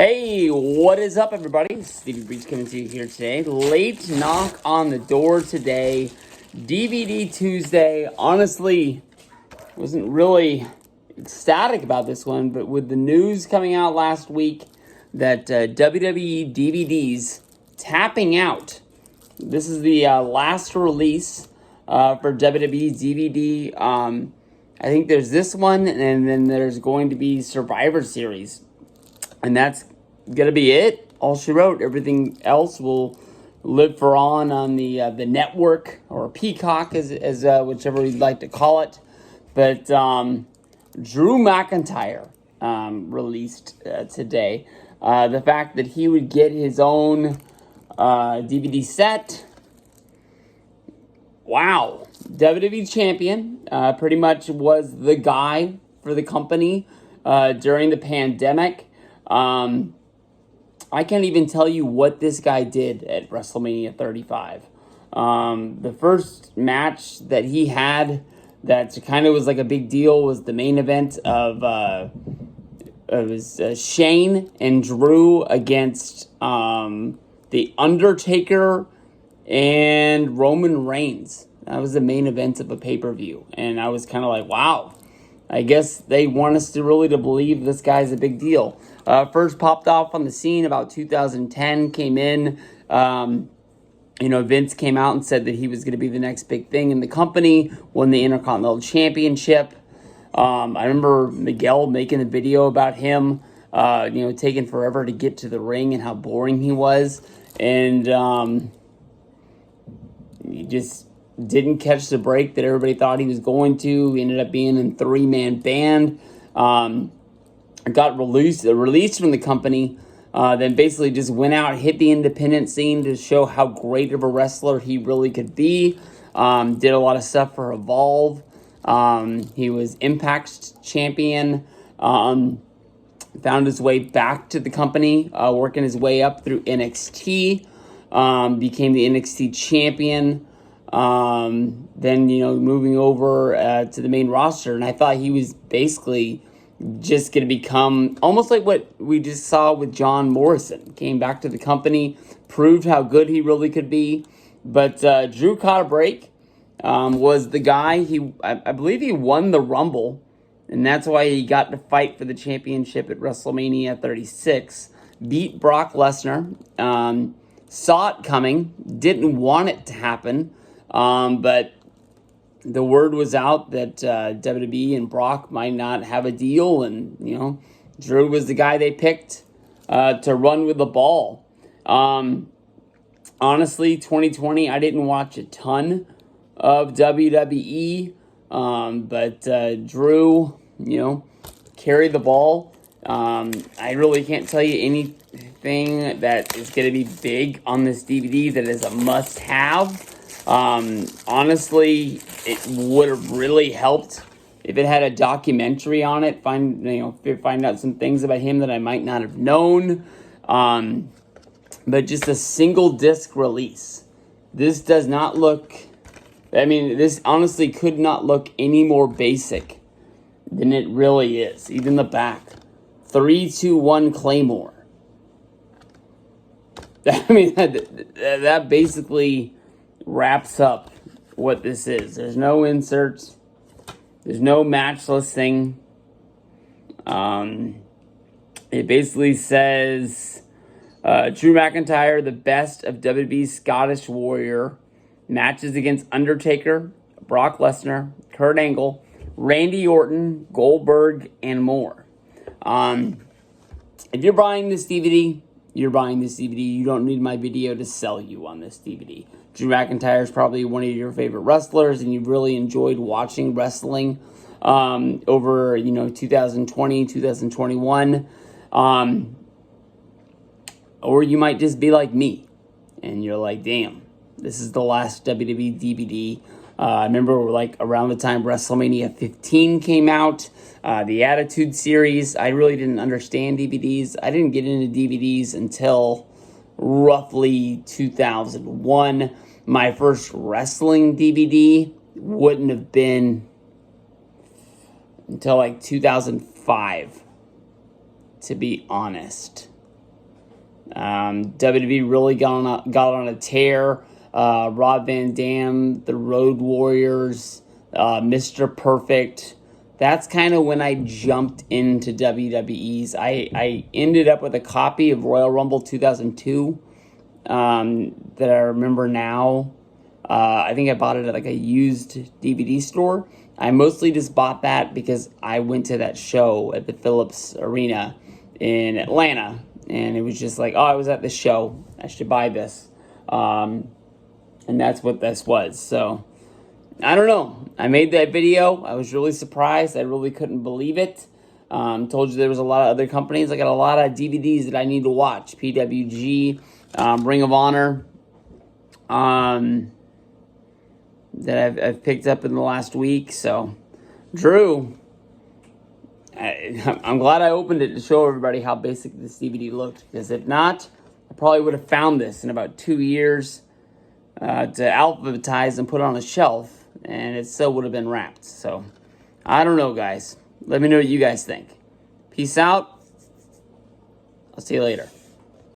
Hey, what is up, everybody? Stevie Breach coming to you here today. Late knock on the door today. DVD Tuesday. Honestly, wasn't really ecstatic about this one, but with the news coming out last week that WWE DVDs tapping out. This is the last release for WWE DVD. I think there's this one, and then there's going to be Survivor Series. And that's going to be it. All she wrote. Everything else will live for on the network or Peacock, as whichever you'd like to call it. But Drew McIntyre released today. The fact that he would get his own DVD set. Wow. WWE champion. Pretty much was the guy for the company during the pandemic. I can't even tell you what this guy did at WrestleMania 35. The first match that he had that kind of was like a big deal was the main event of Shane and Drew against The Undertaker and Roman Reigns. That was the main event of a pay-per-view. And I was kind of like, wow. I guess they want us to really believe this guy's a big deal. First popped off on the scene about 2010, came in. Vince came out and said that he was going to be the next big thing in the company, won the Intercontinental Championship. I remember Miguel making a video about him, taking forever to get to the ring and how boring he was. And he just didn't catch the break that everybody thought he was going to. He ended up being in three-man band. Got released from the company. Then basically just went out, hit the independent scene to show how great of a wrestler he really could be. Did a lot of stuff for Evolve. He was Impact champion. Found his way back to the company, working his way up through NXT. Became the NXT champion. Then, moving over to the main roster. And I thought he was basically just going to become almost like what we just saw with John Morrison. Came back to the company, proved how good he really could be. But Drew caught a break, was the guy. I believe he won the Rumble, and that's why he got to fight for the championship at WrestleMania 36. Beat Brock Lesnar. Saw it coming. Didn't want it to happen. But the word was out that WWE and Brock might not have a deal, and Drew was the guy they picked to run with the ball. Honestly, 2020, I didn't watch a ton of WWE, but Drew, carried the ball. I really can't tell you anything that is going to be big on this DVD that is a must-have. Honestly, it would have really helped if it had a documentary on it. Find out some things about him that I might not have known. But just a single disc release. This does not look. This honestly could not look any more basic than it really is. Even the back, 3, 2, 1 Claymore. That basically wraps up what this is. There's no inserts. There's no match listing. It basically says Drew McIntyre, the best of WWE's Scottish Warrior, matches against Undertaker, Brock Lesnar, Kurt Angle, Randy Orton, Goldberg, and more. If you're buying this DVD, you're buying this DVD. You don't need my video to sell you on this DVD. Drew McIntyre is probably one of your favorite wrestlers, and you've really enjoyed watching wrestling over 2020, 2021. Or you might just be like me, and you're like, damn, this is the last WWE DVD. I remember around the time WrestleMania 15 came out, the Attitude Series. I really didn't understand DVDs. I didn't get into DVDs until roughly 2001. My first wrestling DVD wouldn't have been until 2005, to be honest. WWE really got on a tear. Rob Van Dam, the Road Warriors, Mr. Perfect. That's kind of when I jumped into WWE's. I ended up with a copy of Royal Rumble 2002 that I remember now. I think I bought it at like a used DVD store. I mostly just bought that because I went to that show at the Phillips Arena in Atlanta. And it was just like, oh, I was at this show. I should buy this. And that's what this was. So, I don't know. I made that video. I was really surprised. I really couldn't believe it. Told you there was a lot of other companies. I got a lot of DVDs that I need to watch. PWG, Ring of Honor, that I've picked up in the last week. So, Drew, I'm glad I opened it to show everybody how basic this DVD looked. Because if not, I probably would have found this in about 2 years to alphabetize and put on a shelf. And it still would have been wrapped. So, I don't know, guys. Let me know what you guys think. Peace out. I'll see you later.